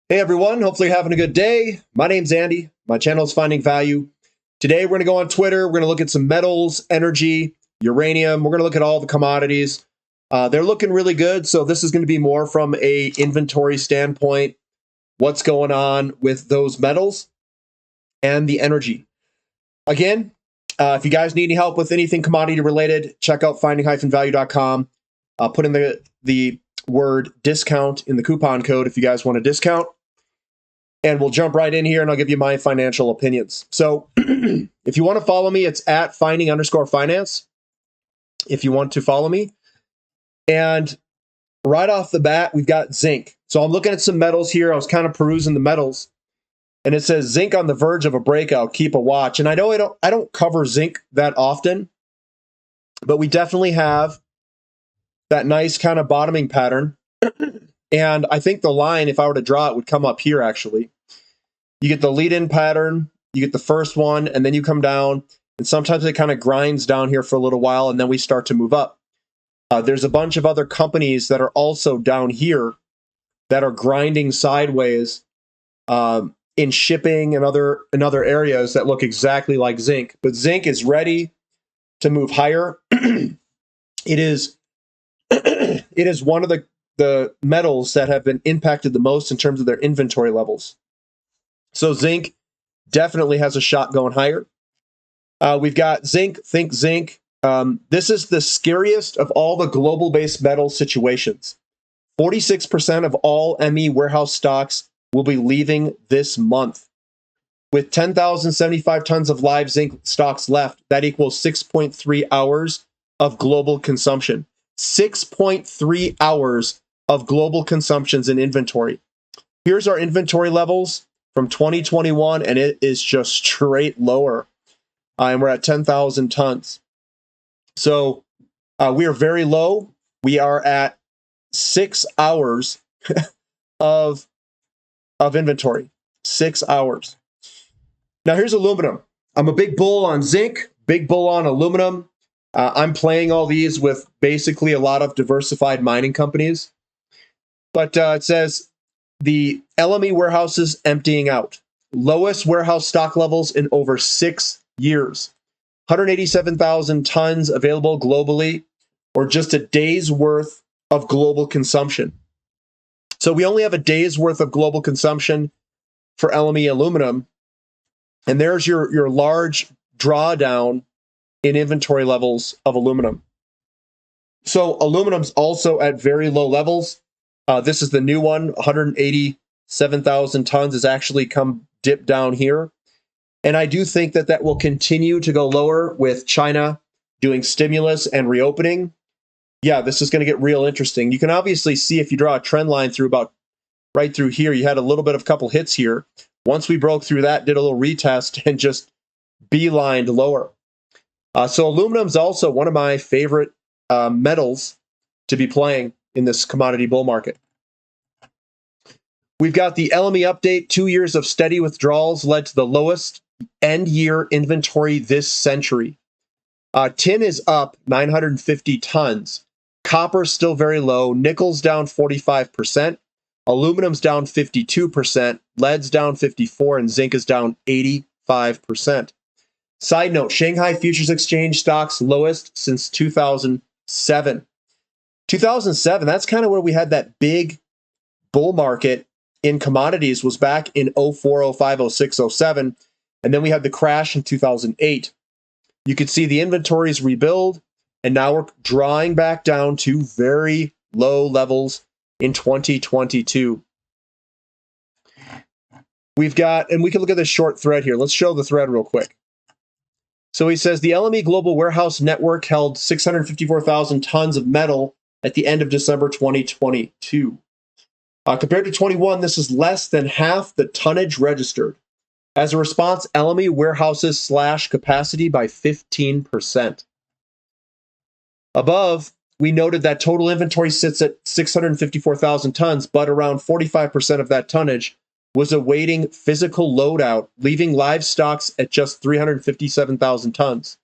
Hey everyone, hopefully you're having a good day. My name's Andy. My channel is Finding Value. Today we're going to go on Twitter. We're going to look at some metals, energy, uranium. We're going to look at all the commodities. They're looking really good. So this is going to be more from a inventory standpoint. What's going on with those metals and the energy. Again, if you guys need any help with anything commodity related, check out finding-value.com. Put in the word discount in the coupon code if you guys want a discount. And we'll jump right in here and I'll give you my financial opinions. So if you want to follow me, it's at finding_finance. If you want to follow me. And right off the bat, we've got zinc. So I'm looking at some metals here. I was kind of perusing the metals. And it says zinc on the verge of a breakout. Keep a watch. And I know I don't cover zinc that often, but we definitely have that nice kind of bottoming pattern. And I think the line, if I were to draw it, would come up here actually. You get the lead-in pattern, you get the first one, and then you come down. And sometimes it kind of grinds down here for a little while, and then we start to move up. There's a bunch of other companies that are also down here that are grinding sideways in shipping and other areas that look exactly like zinc. But zinc is ready to move higher. It is one of the metals that have been impacted the most in terms of their inventory levels. So zinc definitely has a shot going higher. We've got zinc, think zinc. This is the scariest of all the global based metal situations. 46% of all ME warehouse stocks will be leaving this month. With 10,075 tons of live zinc stocks left, that equals 6.3 hours of global consumption. 6.3 hours of global consumptions in inventory. Here's our inventory levels from 2021, and it is just straight lower. And we're at 10,000 tons. So we are very low. We are at 6 hours of inventory. 6 hours. Now here's aluminum. I'm a big bull on zinc, big bull on aluminum. I'm playing all these with basically a lot of diversified mining companies. But it says the LME warehouses emptying out. Lowest warehouse stock levels in over 6 years. 187,000 tons available globally, or just a day's worth of global consumption. So we only have a day's worth of global consumption for LME aluminum. And there's your large drawdown in inventory levels of aluminum. So aluminum's also at very low levels. This is the new one, 187,000 tons has actually come dip down here. And I do think that will continue to go lower with China doing stimulus and reopening. Yeah, this is going to get real interesting. You can obviously see if you draw a trend line through about right through here, you had a little bit of couple hits here. Once we broke through that, did a little retest and just beelined lower. So aluminum is also one of my favorite metals to be playing in this commodity bull market. We've got the LME update. 2 years of steady withdrawals led to the lowest end year inventory this century. Tin is up 950 tons. Copper's still very low. Nickel's down 45%. Aluminum's down 52%. Lead's down 54%. And zinc is down 85%. Side note, Shanghai Futures Exchange stocks lowest since 2007. 2007, that's kind of where we had that big bull market in commodities, was back in 04, 05, 06, 07. And then we had the crash in 2008. You could see the inventories rebuild, and now we're drawing back down to very low levels in 2022. We've got, and we can look at this short thread here. Let's show the thread real quick. So he says the LME Global Warehouse Network held 654,000 tons of metal at the end of December 2022. Compared to 21, this is less than half the tonnage registered. As a response, LME warehouses slashed capacity by 15%. Above, we noted that total inventory sits at 654,000 tons, but around 45% of that tonnage was awaiting physical loadout, leaving live stocks at just 357,000 tons.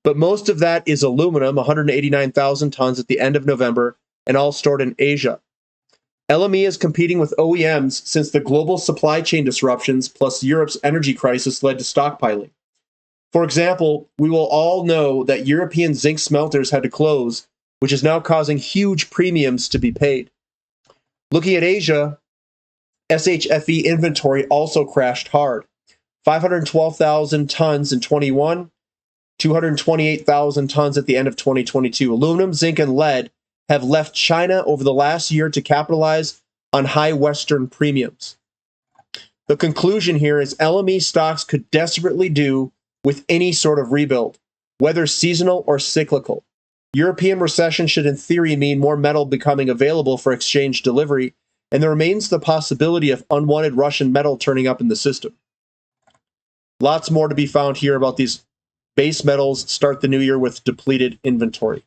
But most of that is aluminum, 189,000 tons at the end of November, and all stored in Asia. LME is competing with OEMs since the global supply chain disruptions plus Europe's energy crisis led to stockpiling. For example, we will all know that European zinc smelters had to close, which is now causing huge premiums to be paid. Looking at Asia, SHFE inventory also crashed hard. 512,000 tons in 21, 228,000 tons at the end of 2022. Aluminum, zinc, and lead have left China over the last year to capitalize on high Western premiums. The conclusion here is LME stocks could desperately do with any sort of rebuild, whether seasonal or cyclical. European recession should in theory mean more metal becoming available for exchange delivery, and there remains the possibility of unwanted Russian metal turning up in the system. Lots more to be found here about these base metals. Start the new year with depleted inventory.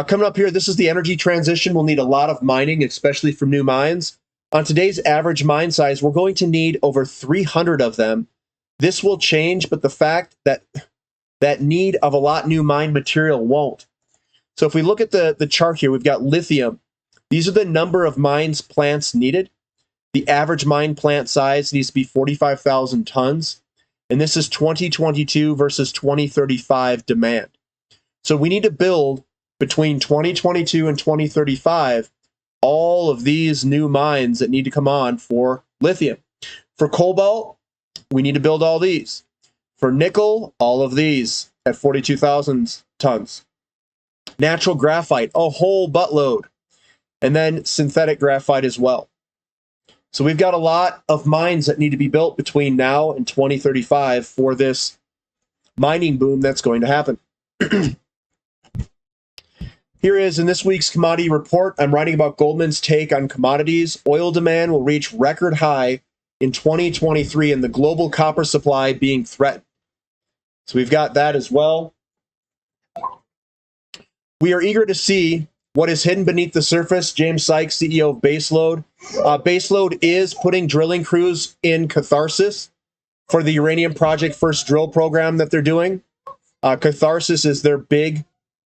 Coming up here, this is the energy transition. We'll need a lot of mining, especially from new mines. On today's average mine size, we're going to need over 300 of them. This will change, but the fact that that need of a lot new mine material won't. So if we look at the chart here, we've got lithium. These are the number of mines plants needed. The average mine plant size needs to be 45,000 tons. And this is 2022 versus 2035 demand. So we need to build between 2022 and 2035 all of these new mines that need to come on for lithium. For cobalt, we need to build all these. For nickel, all of these at 42,000 tons. Natural graphite, a whole buttload. And then synthetic graphite as well. So we've got a lot of mines that need to be built between now and 2035 for this mining boom that's going to happen. Here is in this week's commodity report. I'm writing about Goldman's take on commodities. Oil demand will reach record high in 2023 and the global copper supply being threatened. So we've got that as well. We are eager to see what is hidden beneath the surface. James Sykes, CEO of Baseload. Baseload is putting drilling crews in Catharsis for the Uranium Project first drill program that they're doing. Catharsis is their big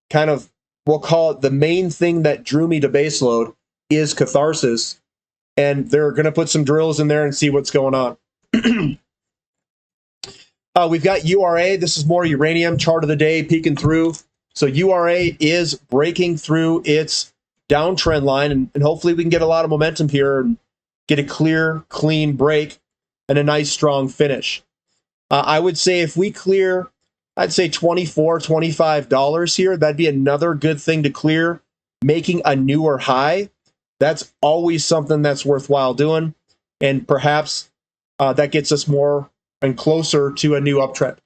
kind of, we'll call it the main thing that drew me to Baseload is Catharsis. And they're going to put some drills in there and see what's going on. We've got URA. This is more uranium chart of the day peeking through. So URA is breaking through its downtrend line, and hopefully we can get a lot of momentum here and get a clear, clean break and a nice, strong finish. I would say if we clear, I'd say $24, $25 here, that'd be another good thing to clear, making a newer high. That's always something that's worthwhile doing, and perhaps that gets us more and closer to a new uptrend.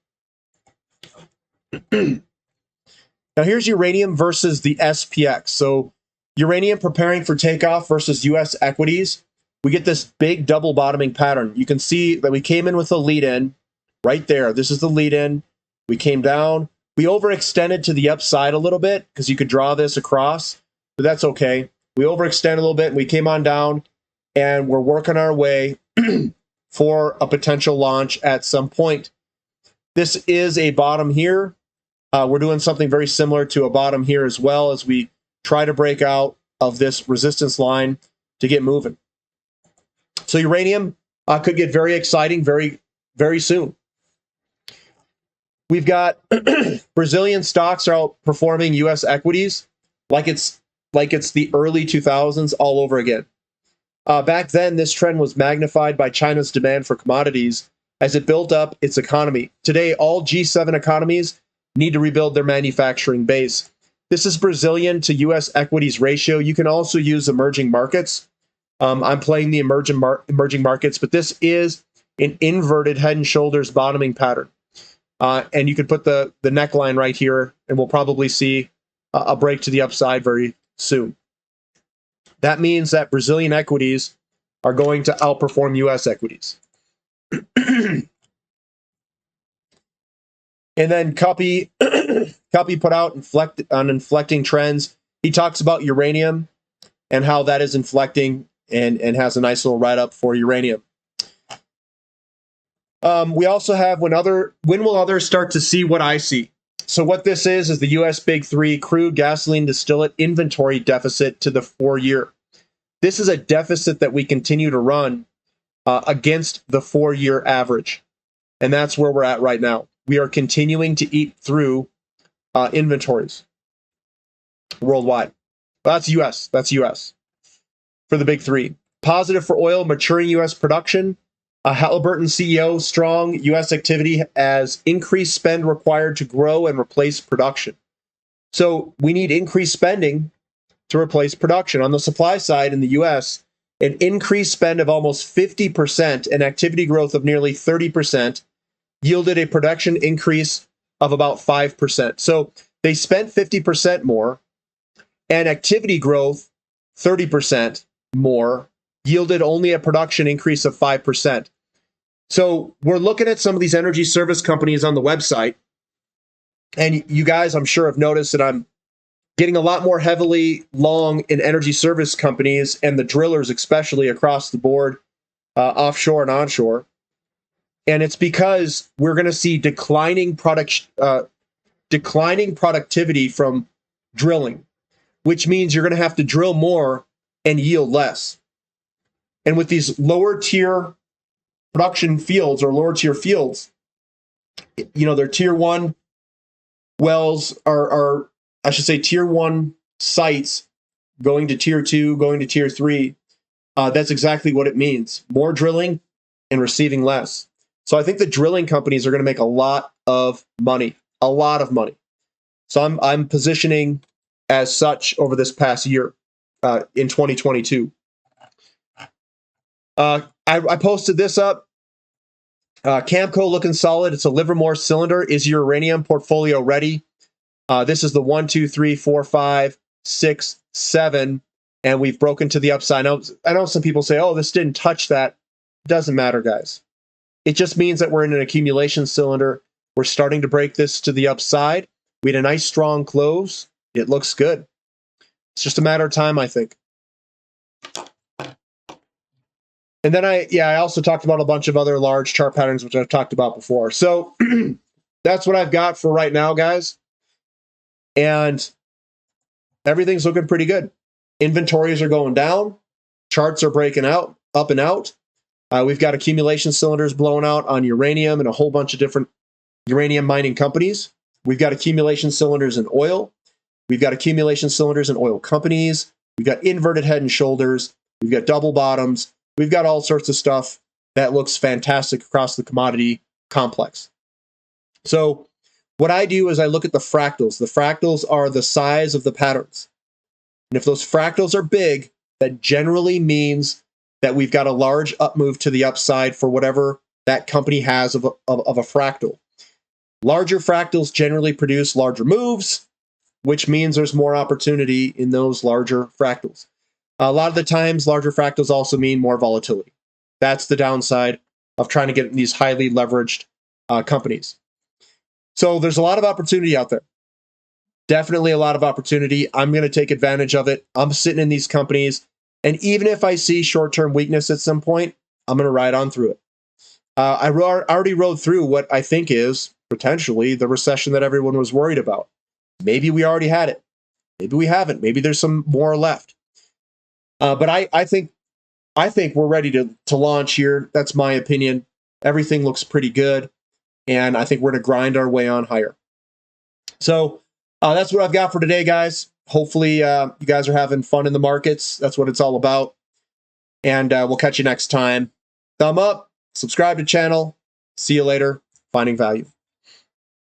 Now here's uranium versus the SPX. So uranium preparing for takeoff versus US equities. We get this big double bottoming pattern. You can see that we came in with a lead in right there. This is the lead in. We came down. We overextended to the upside a little bit because you could draw this across, but that's okay. We overextended a little bit and we came on down and we're working our way for a potential launch at some point. This is a bottom here. We're doing something very similar to a bottom here as well as we try to break out of this resistance line to get moving. So uranium could get very exciting very, very soon. We've got Brazilian stocks are outperforming U.S. equities like it's the early 2000s all over again. Back then, this trend was magnified by China's demand for commodities as it built up its economy. Today, all G7 economies need to rebuild their manufacturing base. This is Brazilian to U.S. equities ratio. You can also use emerging markets. I'm playing the emerging markets, but this is an inverted head and shoulders bottoming pattern. And you could put the neckline right here, and we'll probably see a break to the upside very soon. That means that Brazilian equities are going to outperform U.S. equities. And then Cuppy put out inflecting trends. He talks about uranium and how that is inflecting and has a nice little write-up for uranium. We also have when will others start to see what I see? So what this is the U.S. Big Three crude gasoline distillate inventory deficit to the 4-year. This is a deficit that we continue to run against the 4-year average. And that's where we're at right now. We are continuing to eat through inventories worldwide. That's U.S. That's U.S. for the Big Three. Positive for oil, maturing U.S. production. Halliburton CEO, strong U.S. activity as increased spend required to grow and replace production. So we need increased spending to replace production. On the supply side in the U.S., an increased spend of almost 50% and activity growth of nearly 30% yielded a production increase of about 5%. So they spent 50% more, and activity growth 30% more yielded only a production increase of 5%. So we're looking at some of these energy service companies on the website, and you guys, I'm sure, have noticed that I'm getting a lot more heavily long in energy service companies and the drillers, especially across the board, offshore and onshore. And it's because we're going to see declining productivity from drilling, which means you're going to have to drill more and yield less. And with these lower tier production fields or lower tier fields, their tier one wells are I should say tier one sites going to tier two, going to tier three. That's exactly what it means. More drilling and receiving less. So I think the drilling companies are going to make a lot of money, a lot of money. So I'm positioning as such over this past year in 2022. I posted this up. Camco looking solid. It's a Livermore cylinder. Is your uranium portfolio ready? This is the 1, 2, 3, 4, 5, 6, 7, and we've broken to the upside. I know some people say, oh, this didn't touch that. Doesn't matter, guys. It just means that we're in an accumulation cylinder. We're starting to break this to the upside. We had a nice strong close. It looks good. It's just a matter of time, I think. And then I also talked about a bunch of other large chart patterns, which I've talked about before. So that's what I've got for right now, guys. And everything's looking pretty good. Inventories are going down. Charts are breaking out, up and out. We've got accumulation cylinders blowing out on uranium and a whole bunch of different uranium mining companies. We've got accumulation cylinders in oil. We've got accumulation cylinders in oil companies. We've got inverted head and shoulders. We've got double bottoms. We've got all sorts of stuff that looks fantastic across the commodity complex. So what I do is I look at the fractals. The fractals are the size of the patterns. And if those fractals are big, that generally means that we've got a large up move to the upside for whatever that company has of a fractal. Larger fractals generally produce larger moves, which means there's more opportunity in those larger fractals. A lot of the times, larger fractals also mean more volatility. That's the downside of trying to get in these highly leveraged companies. So there's a lot of opportunity out there. Definitely a lot of opportunity. I'm going to take advantage of it. I'm sitting in these companies. And even if I see short-term weakness at some point, I'm going to ride on through it. I already rode through what I think is potentially the recession that everyone was worried about. Maybe we already had it. Maybe we haven't. Maybe there's some more left. But I think we're ready to launch here. That's my opinion. Everything looks pretty good. And I think we're going to grind our way on higher. So that's what I've got for today, guys. Hopefully you guys are having fun in the markets. That's what it's all about. And we'll catch you next time. Thumb up, subscribe to the channel. See you later. Finding value.